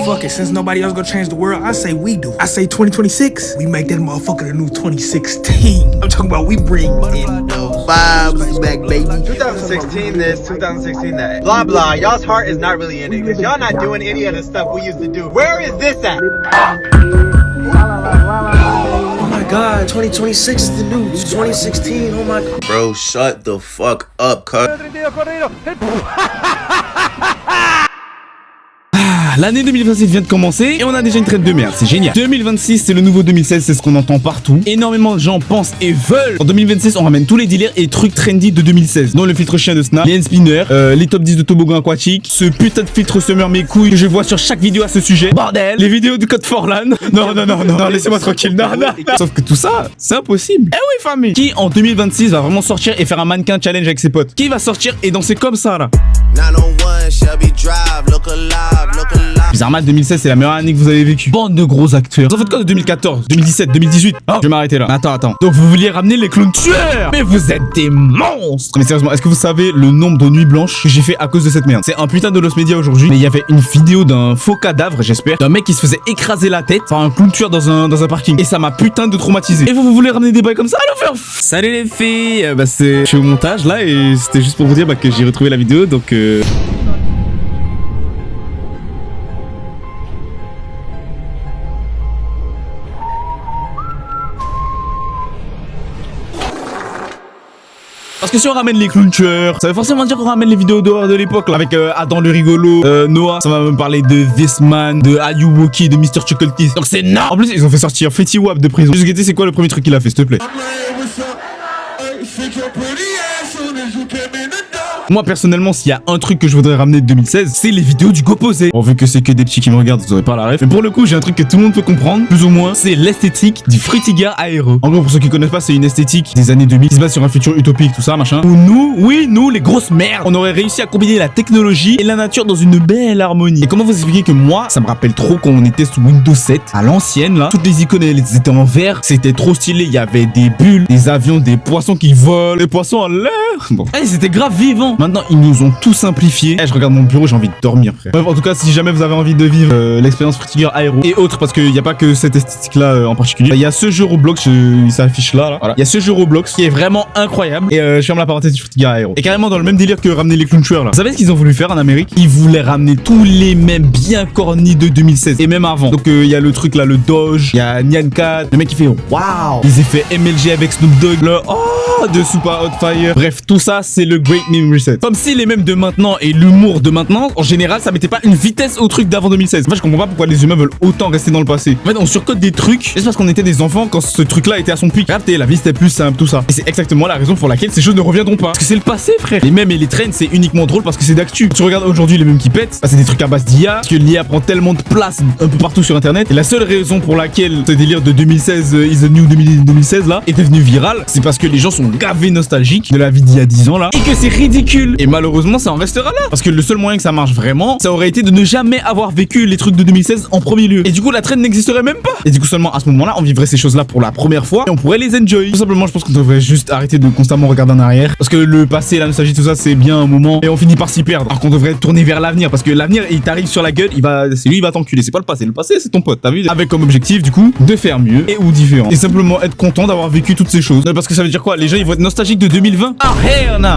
Fuck it, since nobody else gonna change the world, I say we do. I say 2026, we make that motherfucker the new 2016. I'm talking about we bring in the vibes back, baby. 2016 this, 2016 that. Blah blah, y'all's heart is not really in it, because y'all not doing any of the stuff we used to do. Where is this at? Oh my god, 2026 is the new 2016, oh my god. Bro, shut the fuck up, cuz. L'année 2026 vient de commencer et on a déjà une traîne de merde, c'est génial. 2026 c'est le nouveau 2016, c'est ce qu'on entend partout. Énormément de gens pensent et veulent. En 2026 on ramène tous les délires et trucs trendy de 2016, dont le filtre chien de Snap, les hand spinners, les top 10 de toboggan aquatique, ce putain de filtre summer mes couilles que je vois sur chaque vidéo à ce sujet. Bordel, les vidéos de Code Forlan. Non, laissez-moi tranquille. Non. Sauf que tout ça, c'est impossible. Eh oui famille. Qui en 2026 va vraiment sortir et faire un mannequin challenge avec ses potes? Qui va sortir et danser comme ça là? Bizarrement 2016 c'est la meilleure année que vous avez vécue. Bande de gros acteurs. Vous en faites quoi de 2014, 2017, 2018? Oh, je vais m'arrêter là. Attends. Donc vous vouliez ramener les clowns tueurs? Mais vous êtes des monstres. Mais sérieusement, est-ce que vous savez le nombre de nuits blanches que j'ai fait à cause de cette merde? C'est un putain de Lost Media aujourd'hui. Mais il y avait une vidéo d'un faux cadavre, j'espère, d'un mec qui se faisait écraser la tête par un clown tueur dans un parking. Et ça m'a putain de traumatisé. Et vous voulez ramener des bails comme ça? Allons faire. Salut les filles. Je suis au montage là et c'était juste pour vous dire que j'ai retrouvé la vidéo donc parce que si on ramène les clowns tueurs, ça veut forcément dire qu'on ramène les vidéos d'horreur de l'époque là, avec Adam le rigolo, Noah, ça va me parler de This Man, de Ayuwoki, de Mr. Chuckle Teeth. Donc c'est non. En plus ils ont fait sortir Fetty Wap de prison. Juste guetter c'est quoi le premier truc qu'il a fait s'il te plaît? Moi personnellement s'il y a un truc que je voudrais ramener de 2016 c'est les vidéos du Go-Posé. Bon vu que c'est que des petits qui me regardent vous aurez pas la ref. Mais pour le coup j'ai un truc que tout le monde peut comprendre plus ou moins. C'est l'esthétique du Fritiga Aero. En gros pour ceux qui connaissent pas c'est une esthétique des années 2000 qui se base sur un futur utopique tout ça machin. Où nous les grosses merdes on aurait réussi à combiner la technologie et la nature dans une belle harmonie. Et comment vous expliquer que moi ça me rappelle trop quand on était sous Windows 7 à l'ancienne là. Toutes les icônes elles étaient en vert. C'était trop stylé. Il y avait des bulles, des avions, des poissons qui volent, des poissons en l'air. Bon. C'était grave vivant. Maintenant, ils nous ont tout simplifié. Je regarde mon bureau, j'ai envie de dormir, frère. Bref, en tout cas, si jamais vous avez envie de vivre l'expérience Fritiga Aero et autres, parce qu'il n'y a pas que cette esthétique-là en particulier, il y a ce jeu Roblox, il s'affiche là. Voilà. Il y a ce jeu Roblox qui est vraiment incroyable. Et je ferme la parenthèse du Fritiga Aero. Et carrément dans le même délire que ramener les clowns tueurs là. Vous savez ce qu'ils ont voulu faire en Amérique? Ils voulaient ramener tous les mêmes bien cornis de 2016 et même avant. Donc il y a le truc là, le Doge, il y a Nyan Cat, le mec qui fait waouh. Les effets MLG avec Snoop Dogg, le de Super Hot Fire. Bref, tout ça c'est le Great Meme Reset. Comme si les mêmes de maintenant et l'humour de maintenant, en général, ça mettait pas une vitesse au truc d'avant 2016. En fait, je comprends pas pourquoi les humains veulent autant rester dans le passé. En fait, on surcote des trucs. C'est parce qu'on était des enfants quand ce truc-là était à son pic. Regardez, la vie c'était plus simple, tout ça. Et c'est exactement la raison pour laquelle ces choses ne reviendront pas. Parce que c'est le passé, frère. Les mèmes et les trends, c'est uniquement drôle parce que c'est d'actu. Tu regardes aujourd'hui les mêmes qui pètent, bah, c'est des trucs à base d'IA. Parce que l'IA prend tellement de place un peu partout sur internet. Et la seule raison pour laquelle ce délire de 2016 is the new 2016 là est devenu viral, c'est parce que les gens sont gavés nostalgiques de la vie d'il y a 10 ans là. Et que c'est ridicule. Et malheureusement, ça en restera là. Parce que le seul moyen que ça marche vraiment, ça aurait été de ne jamais avoir vécu les trucs de 2016 en premier lieu. Et du coup, la trend n'existerait même pas. Et du coup, seulement à ce moment-là, on vivrait ces choses-là pour la première fois et on pourrait les enjoy. Tout simplement, je pense qu'on devrait juste arrêter de constamment regarder en arrière. Parce que le passé, la nostalgie, tout ça, c'est bien un moment et on finit par s'y perdre. Alors qu'on devrait tourner vers l'avenir. Parce que l'avenir, il t'arrive sur la gueule, c'est lui, il va t'enculer. C'est pas le passé. Le passé, c'est ton pote. T'as vu? Avec comme objectif, du coup, de faire mieux et ou différent. Et simplement être content d'avoir vécu toutes ces choses. Parce que ça veut dire quoi? Les gens, ils vont être nostalgiques de 2020. Ah, hell nah.